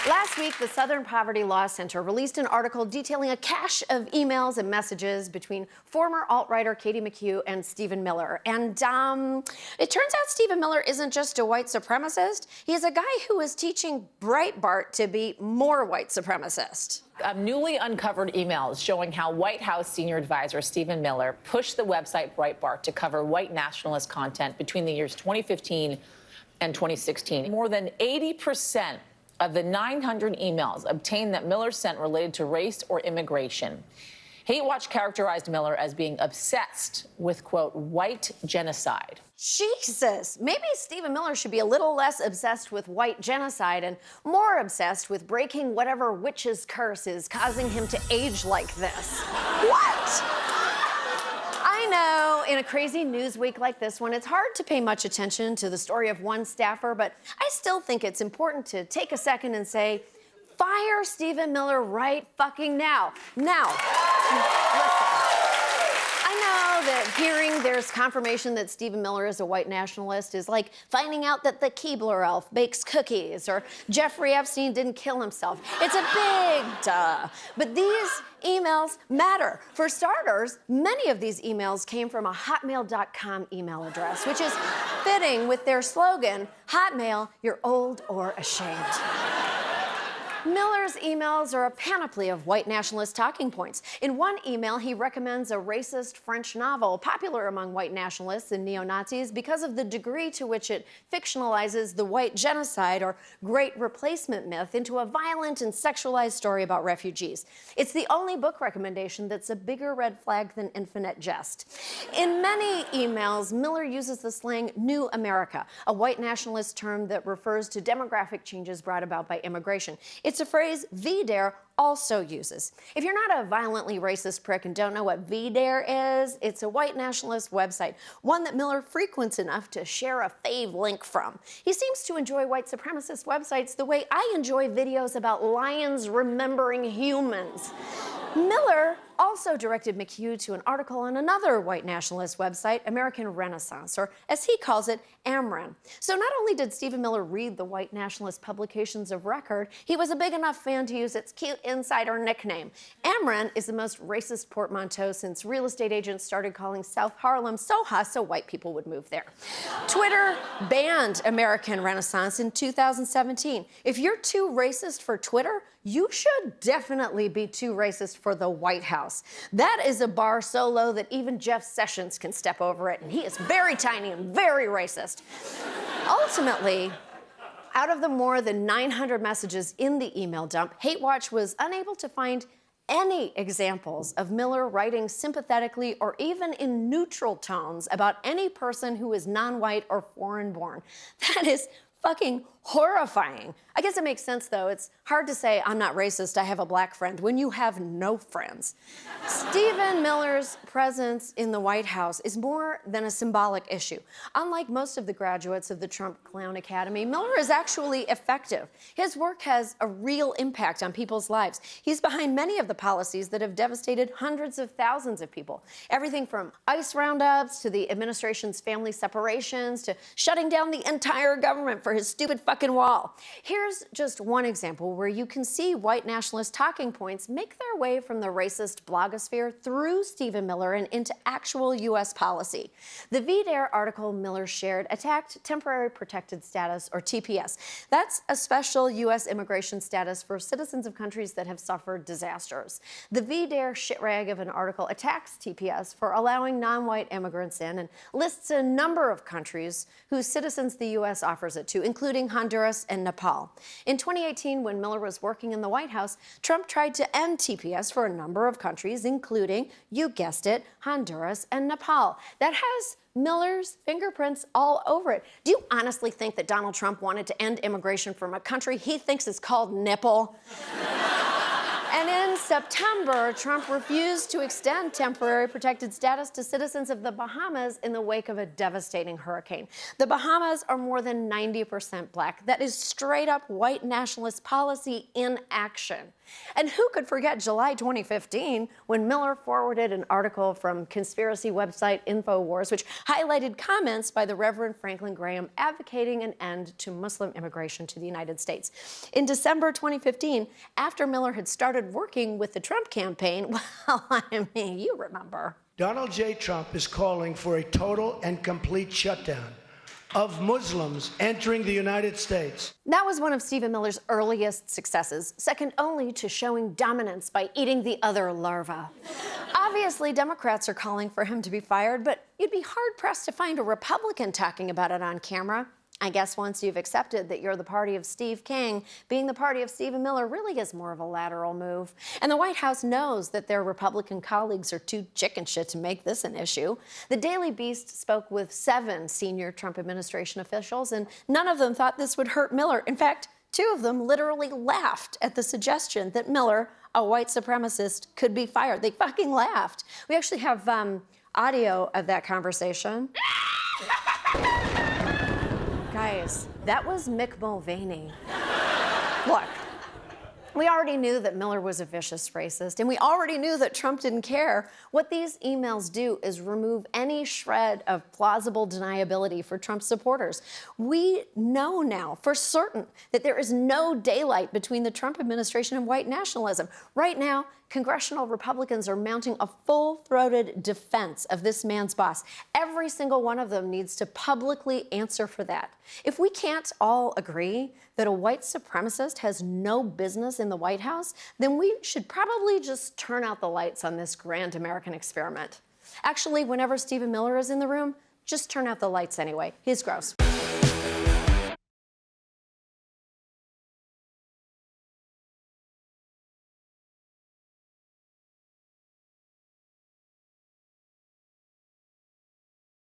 Last week, the Southern Poverty Law Center released an article detailing a cache of emails and messages between former alt-writer Katie McHugh and Stephen Miller. And it turns out Stephen Miller isn't just a white supremacist. He's a guy who is teaching Breitbart to be more white supremacist. Newly uncovered emails showing how White House senior advisor Stephen Miller pushed the website Breitbart to cover white nationalist content between the years 2015 and 2016. More than 80% of the 900 emails obtained that Miller sent related to race or immigration. Hate Watch characterized Miller as being obsessed with, quote, white genocide. Jesus, maybe Stephen Miller should be a little less obsessed with white genocide and more obsessed with breaking whatever witch's curse is causing him to age like this. What? I know, in a crazy news week like this one, it's hard to pay much attention to the story of one staffer, but I still think it's important to take a second and say, fire Stephen Miller right fucking now. Now, listen. I know that hearing there's confirmation that Stephen Miller is a white nationalist is like finding out that the Keebler elf bakes cookies or Jeffrey Epstein didn't kill himself. It's a big duh. But these emails matter. For starters, many of these emails came from a hotmail.com email address, which is fitting with their slogan, Hotmail, you're old or ashamed. Miller's emails are a panoply of white nationalist talking points. In one email, he recommends a racist French novel popular among white nationalists and neo-Nazis because of the degree to which it fictionalizes the white genocide or great replacement myth into a violent and sexualized story about refugees. It's the only book recommendation that's a bigger red flag than Infinite Jest. In many emails, Miller uses the slang New America, a white nationalist term that refers to demographic changes brought about by immigration. It's a phrase VDARE also uses. If you're not a violently racist prick and don't know what VDARE is, it's a white nationalist website, one that Miller frequents enough to share a fave link from. He seems to enjoy white supremacist websites the way I enjoy videos about lions remembering humans. Miller also directed McHugh to an article on another white nationalist website, American Renaissance, or as he calls it, AmRen. So not only did Stephen Miller read the white nationalist publications of record, he was a big enough fan to use its cute insider nickname. AmRen is the most racist portmanteau since real estate agents started calling South Harlem Soha so white people would move there. Twitter banned American Renaissance in 2017. If you're too racist for Twitter, you should definitely be too racist for the White House. That is a bar so low that even Jeff Sessions can step over it, and he is very tiny and very racist. Ultimately, out of the more than 900 messages in the email dump, Hate Watch was unable to find any examples of Miller writing sympathetically or even in neutral tones about any person who is non-white or foreign-born. That is fucking horrifying. I guess it makes sense, though. It's hard to say, I'm not racist, I have a black friend, when you have no friends. Stephen Miller's presence in the White House is more than a symbolic issue. Unlike most of the graduates of the Trump Clown Academy, Miller is actually effective. His work has a real impact on people's lives. He's behind many of the policies that have devastated hundreds of thousands of people. Everything from ICE roundups to the administration's family separations to shutting down the entire government for his stupid fucking wall. Here's just one example where you can see white nationalist talking points make their way from the racist blogosphere through Stephen Miller and into actual U.S. policy. The VDARE article Miller shared attacked temporary protected status, or TPS. That's a special U.S. immigration status for citizens of countries that have suffered disasters. The VDARE shitrag of an article attacks TPS for allowing non-white immigrants in and lists a number of countries whose citizens the U.S. offers it to, including Honduras and Nepal. In 2018, when Miller was working in the White House, Trump tried to end TPS for a number of countries, including, you guessed it, Honduras and Nepal. That has Miller's fingerprints all over it. Do you honestly think that Donald Trump wanted to end immigration from a country he thinks is called nipple? And in September, Trump refused to extend temporary protected status to citizens of the Bahamas in the wake of a devastating hurricane. The Bahamas are more than 90% black. That is straight up white nationalist policy in action. And who could forget July 2015 when Miller forwarded an article from conspiracy website InfoWars, which highlighted comments by the Reverend Franklin Graham advocating an end to Muslim immigration to the United States. In December 2015, after Miller had started working with the Trump campaign, well, I mean, you remember. Donald J. Trump is calling for a total and complete shutdown of Muslims entering the United States. That was one of Stephen Miller's earliest successes, second only to showing dominance by eating the other larva. Obviously, Democrats are calling for him to be fired, but you'd be hard-pressed to find a Republican talking about it on camera. I guess once you've accepted that you're the party of Steve King, being the party of Stephen Miller really is more of a lateral move. And the White House knows that their Republican colleagues are too chicken shit to make this an issue. The Daily Beast spoke with 7 senior Trump administration officials, and none of them thought this would hurt Miller. In fact, 2 of them literally laughed at the suggestion that Miller, a white supremacist, could be fired. They fucking laughed. We actually have audio of that conversation. Guys, that was Mick Mulvaney. Look, we already knew that Miller was a vicious racist, and we already knew that Trump didn't care. What these emails do is remove any shred of plausible deniability for Trump supporters. We know now for certain that there is no daylight between the Trump administration and white nationalism. Right now, congressional Republicans are mounting a full-throated defense of this man's boss. Every single one of them needs to publicly answer for that. If we can't all agree that a white supremacist has no business in the White House, then we should probably just turn out the lights on this grand American experiment. Actually, whenever Stephen Miller is in the room, just turn out the lights anyway. He's gross.